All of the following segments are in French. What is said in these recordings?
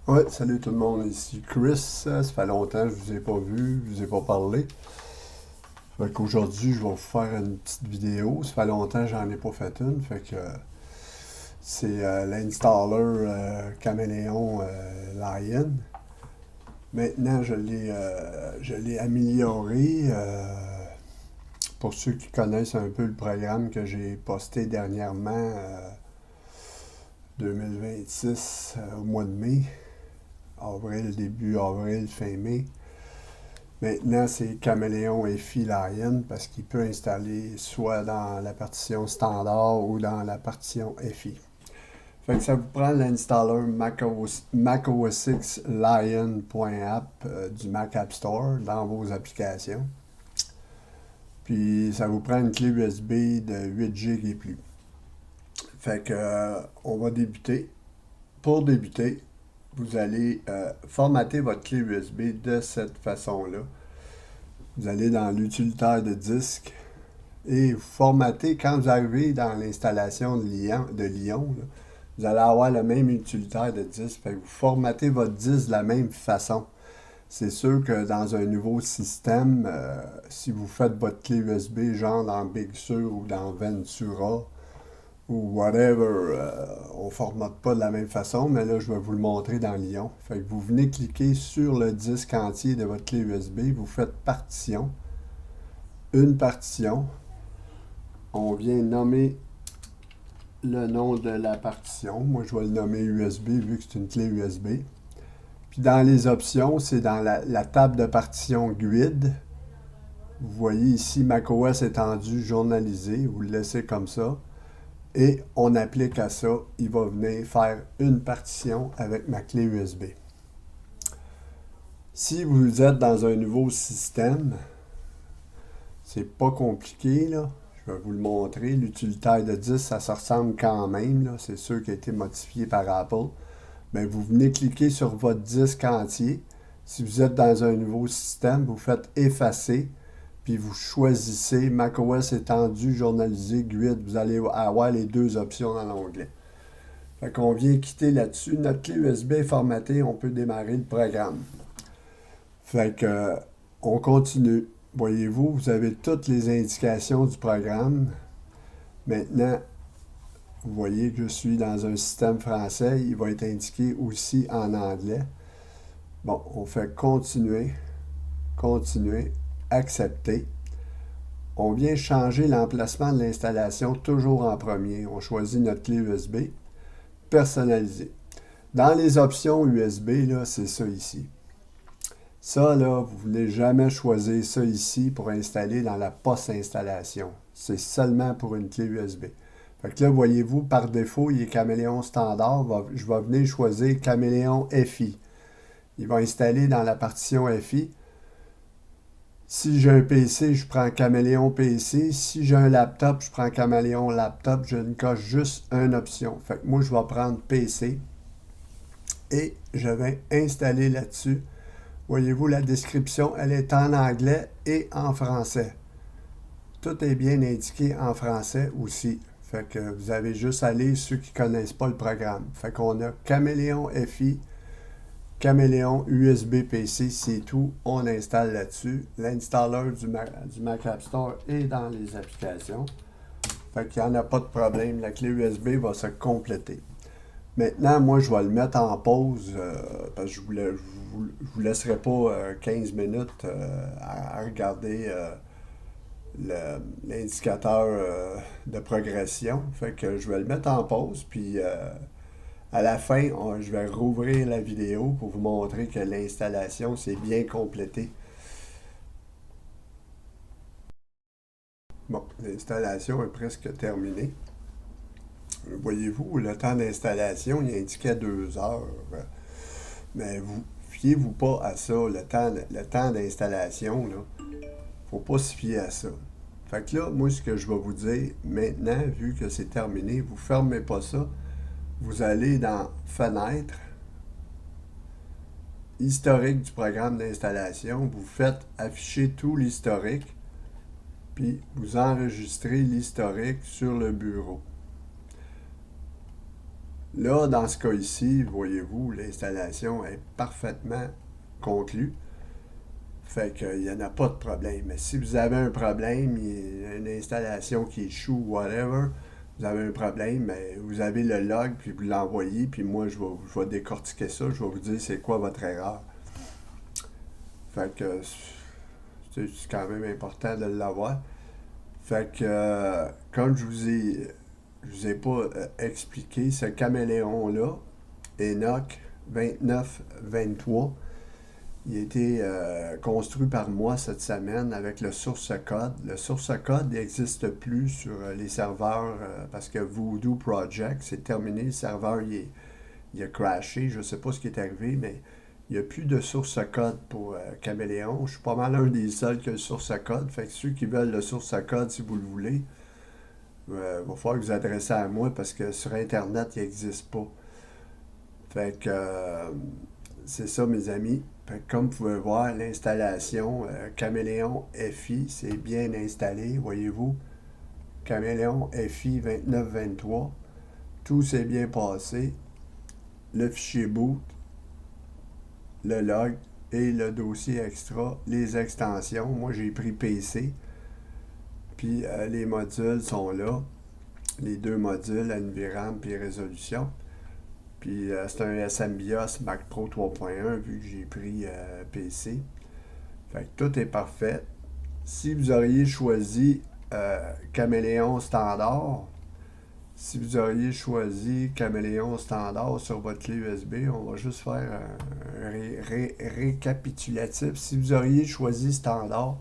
Ouais, salut tout le monde, ici Chris. Ça fait longtemps que je vous ai pas vu, je vous ai pas parlé. Fait qu'aujourd'hui, je vais vous faire une petite vidéo. Ça fait longtemps que j'en ai pas fait une. Fait que c'est l'installer Caméléon Lion. Maintenant, je l'ai amélioré. Pour ceux qui connaissent un peu le programme que j'ai posté dernièrement, 2026, au mois de mai, avril, début avril, fin mai. Maintenant, c'est Caméléon FI Lion parce qu'il peut installer soit dans la partition standard ou dans la partition FI. Fait que ça vous prend l'installer macOS X Lion.app du Mac App Store dans vos applications. Puis ça vous prend une clé USB de 8 GB et plus. Fait que on va débuter. Pour débuter, vous allez formater votre clé USB de cette façon-là. Vous allez dans l'utilitaire de disque et vous formatez quand vous arrivez dans l'installation de Lyon, là, vous allez avoir le même utilitaire de disque. Fait que vous formatez votre disque de la même façon. C'est sûr que dans un nouveau système, si vous faites votre clé USB genre dans Big Sur ou dans Ventura ou whatever, on ne formate pas de la même façon, mais là je vais vous le montrer dans Lyon. Fait que vous venez cliquer sur le disque entier de votre clé USB, vous faites partition, une partition, on vient nommer le nom de la partition. Moi, je vais le nommer USB vu que c'est une clé USB. Puis dans les options, c'est dans la table de partition GUID. Vous voyez ici macOS étendu journalisé. Vous le laissez comme ça. Et on applique à ça. Il va venir faire une partition avec ma clé USB. Si vous êtes dans un nouveau système, c'est pas compliqué, là. Je vais vous le montrer. L'utilitaire de disque, ça se ressemble quand même, là. C'est sûr qu'il a été modifié par Apple. Mais vous venez cliquer sur votre disque entier. Si vous êtes dans un nouveau système, vous faites effacer, puis vous choisissez macOS étendu, journalisé, GUID. Vous allez avoir les deux options dans l'onglet. Fait qu'on vient quitter là-dessus. Notre clé USB est formatée, on peut démarrer le programme. Fait que on continue. Voyez-vous, vous avez toutes les indications du programme. Maintenant, vous voyez que je suis dans un système français. Il va être indiqué aussi en anglais. Bon, on fait continuer, continuer, accepter. On vient changer l'emplacement de l'installation toujours en premier. On choisit notre clé USB, personnaliser. Dans les options USB, là, c'est ça ici. Ça, là, vous ne voulez jamais choisir ça ici pour installer dans la post-installation. C'est seulement pour une clé USB. Fait que là, voyez-vous, par défaut, il est Caméléon standard. Je vais venir choisir Caméléon FI. Il va installer dans la partition FI. Si j'ai un PC, je prends Caméléon PC. Si j'ai un laptop, je prends Caméléon laptop. Je ne coche juste une option. Fait que moi, je vais prendre PC et je vais installer là-dessus. Voyez-vous, la description, elle est en anglais et en français. Tout est bien indiqué en français aussi. Fait que vous avez juste à lire ceux qui ne connaissent pas le programme. Fait qu'on a Caméléon FI, Caméléon USB PC, c'est tout. On installe là-dessus. L'installer du Mac App Store est dans les applications. Fait qu'il n'y en a pas de problème. La clé USB va se compléter. Maintenant, moi, je vais le mettre en pause parce que je vous laisserai pas 15 minutes à regarder l'indicateur de progression. Fait que je vais le mettre en pause, puis à la fin, je vais rouvrir la vidéo pour vous montrer que l'installation s'est bien complétée. Bon, l'installation est presque terminée. Voyez-vous, le temps d'installation, il indiquait 2 heures. Mais vous fiez-vous pas à ça, le temps d'installation, là. Faut pas se fier à ça. Fait que là, moi, ce que je vais vous dire maintenant, vu que c'est terminé, vous fermez pas ça. Vous allez dans Fenêtre, historique du programme d'installation. Vous faites afficher tout l'historique, puis vous enregistrez l'historique sur le bureau. Là, dans ce cas ici, voyez-vous, l'installation est parfaitement conclue. Fait qu'il n'y en a pas de problème. Mais si vous avez un problème, il y a une installation qui échoue, whatever, vous avez un problème, mais vous avez le log, puis vous l'envoyez, puis moi, je vais décortiquer ça, je vais vous dire c'est quoi votre erreur. Fait que c'est quand même important de l'avoir. Fait que, comme je vous ai pas expliqué, ce caméléon-là, Enoch 2923, il a été construit par moi cette semaine avec le source code. Le source code n'existe plus sur les serveurs parce que Voodoo Project, c'est terminé. Le serveur, il a crashé. Je ne sais pas ce qui est arrivé, mais il n'y a plus de source code pour Caméléon. Je suis pas mal un des seuls qui a le source code. Fait que ceux qui veulent le source code, si vous le voulez, il va falloir que vous adressez à moi parce que sur Internet, il n'existe pas. Fait que c'est ça, mes amis. Fait que comme vous pouvez voir, l'installation Caméléon FI, c'est bien installé, voyez-vous. Caméléon FI 2923. Tout s'est bien passé. Le fichier boot, le log et le dossier extra, les extensions. Moi, j'ai pris PC. Puis les modules sont là. Les deux modules, NVRAM puis résolution. Puis c'est un SMBIOS Mac Pro 3.1 vu que j'ai pris PC. Fait que tout est parfait. Si vous auriez choisi Caméléon standard, sur votre clé USB, on va juste faire un récapitulatif. Si vous auriez choisi standard,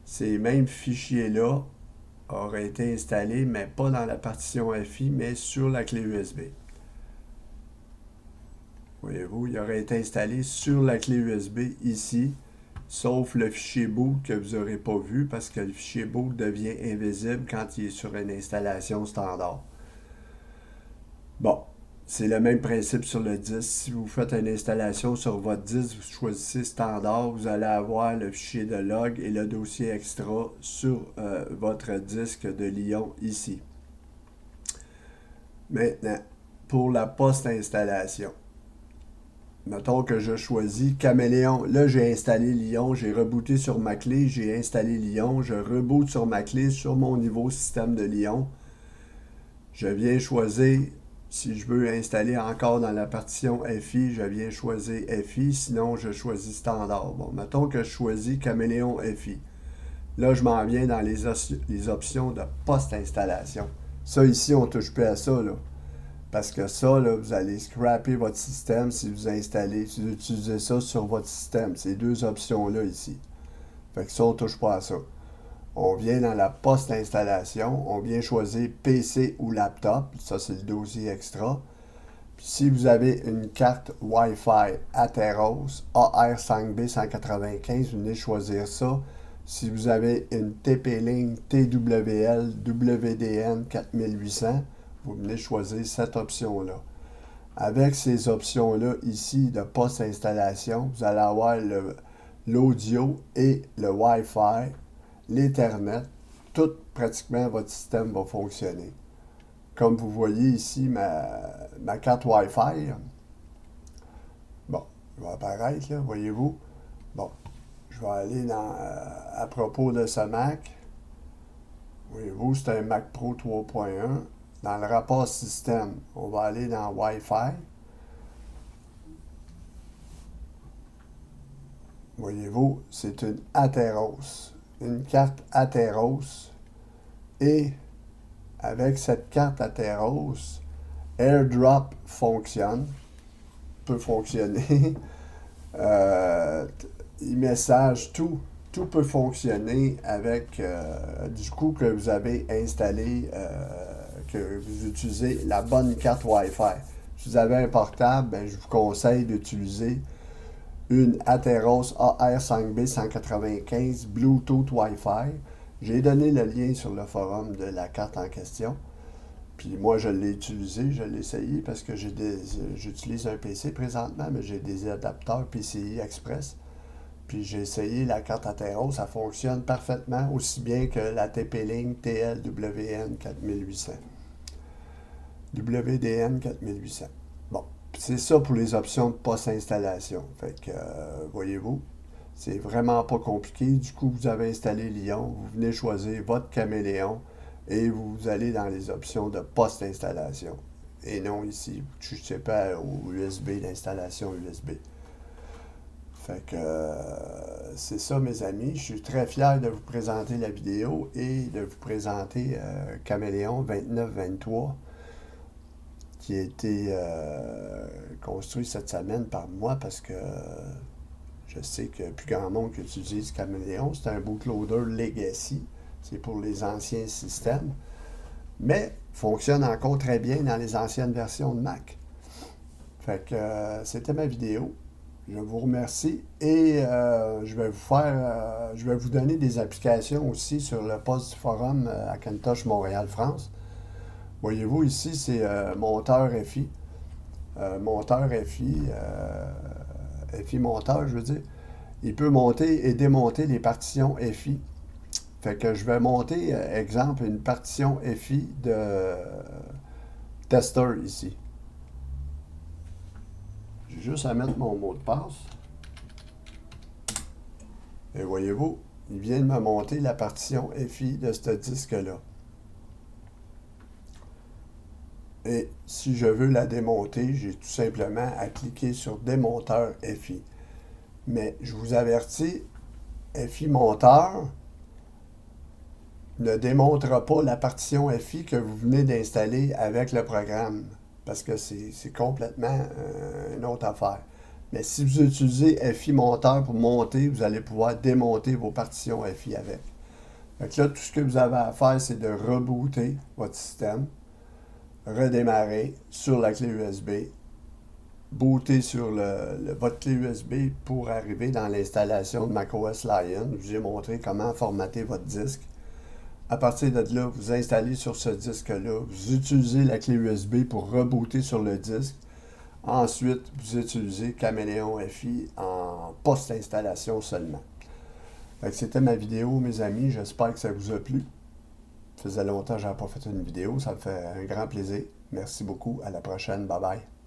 ces mêmes fichiers-là auraient été installés, mais pas dans la partition FI, mais sur la clé USB. Voyez-vous, il aurait été installé sur la clé USB ici, sauf le fichier boot que vous n'aurez pas vu parce que le fichier boot devient invisible quand il est sur une installation standard. Bon, c'est le même principe sur le disque. Si vous faites une installation sur votre disque, vous choisissez standard, vous allez avoir le fichier de log et le dossier extra sur votre disque de Lyon ici. Maintenant, pour la post-installation. Mettons que je choisis Caméléon. Là, j'ai installé Lyon, j'ai rebooté sur ma clé, j'ai installé Lyon, je reboot sur ma clé sur mon niveau système de Lyon. Je viens choisir, si je veux installer encore dans la partition FI, je viens choisir FI, sinon je choisis standard. Bon, mettons que je choisis Caméléon FI. Là, je m'en viens dans les options de post-installation. Ça, ici, on ne touche plus à ça, là. Parce que ça, là, vous allez scraper votre système si vous utilisez ça sur votre système. Ces deux options-là ici. Fait que ça, on ne touche pas à ça. On vient dans la post-installation. On vient choisir PC ou laptop. Ça, c'est le dossier extra. Puis si vous avez une carte Wi-Fi Atheros AR5B195, vous venez choisir ça. Si vous avez une TP-Link TWL WDN 4800, vous venez choisir cette option-là. Avec ces options-là ici de post-installation, vous allez avoir l'audio et le Wi-Fi, l'Ethernet. Tout pratiquement votre système va fonctionner. Comme vous voyez ici, ma carte Wi-Fi, bon, elle va apparaître là, voyez-vous. Bon, je vais aller à propos de ce Mac. Voyez-vous, c'est un Mac Pro 3.1. Dans le rapport système, on va aller dans Wi-Fi. Voyez-vous, c'est une Atheros. Une carte Atheros. Et avec cette carte Atheros, AirDrop peut fonctionner. E-message, tout peut fonctionner avec du coup que vous avez installé, que vous utilisez la bonne carte Wi-Fi. Si vous avez un portable, ben, je vous conseille d'utiliser une Atheros AR5B195 Bluetooth Wi-Fi. J'ai donné le lien sur le forum de la carte en question. Puis moi, je l'ai utilisé, je l'ai essayé parce que j'utilise un PC présentement, mais j'ai des adapteurs PCI Express. Puis j'ai essayé la carte Atheros, ça fonctionne parfaitement, aussi bien que la TP-Link TLWN 4800. WDN 4800. Bon, c'est ça pour les options de post-installation. Fait que, voyez-vous, c'est vraiment pas compliqué. Du coup, vous avez installé Lyon, vous venez choisir votre caméléon et vous allez dans les options de post-installation. Et non ici, vous ne touchez pas au USB, l'installation USB. Fait que c'est ça, mes amis. Je suis très fier de vous présenter la vidéo et de vous présenter Caméléon 2923 qui a été construit cette semaine par moi parce que je sais que plus grand monde qui utilise Caméléon. C'est un bootloader Legacy. C'est pour les anciens systèmes. Mais fonctionne encore très bien dans les anciennes versions de Mac. Fait que c'était ma vidéo. Je vous remercie et je vais vous donner des applications aussi sur le post du forum Hackintosh Montréal France. Voyez-vous ici, c'est monteur FI. Monteur FI, FI monteur, je veux dire. Il peut monter et démonter les partitions FI. Fait que je vais monter, exemple, une partition FI de tester ici. J'ai juste à mettre mon mot de passe. Et voyez-vous, il vient de me monter la partition FI de ce disque-là. Et si je veux la démonter, j'ai tout simplement à cliquer sur démonteur FI. Mais je vous avertis, FI monteur ne démontrera pas la partition FI que vous venez d'installer avec le programme. Parce que c'est complètement une autre affaire. Mais si vous utilisez FI monteur pour monter, vous allez pouvoir démonter vos partitions FI avec. Donc là, tout ce que vous avez à faire, c'est de rebooter votre système, redémarrer sur la clé USB, booter sur votre clé USB pour arriver dans l'installation de macOS Lion. Je vous ai montré comment formater votre disque. À partir de là, vous installez sur ce disque-là, vous utilisez la clé USB pour rebooter sur le disque. Ensuite, vous utilisez Caméléon FI en post-installation seulement. C'était ma vidéo, mes amis. J'espère que ça vous a plu. Ça faisait longtemps que je n'avais pas fait une vidéo. Ça me fait un grand plaisir. Merci beaucoup. À la prochaine. Bye bye.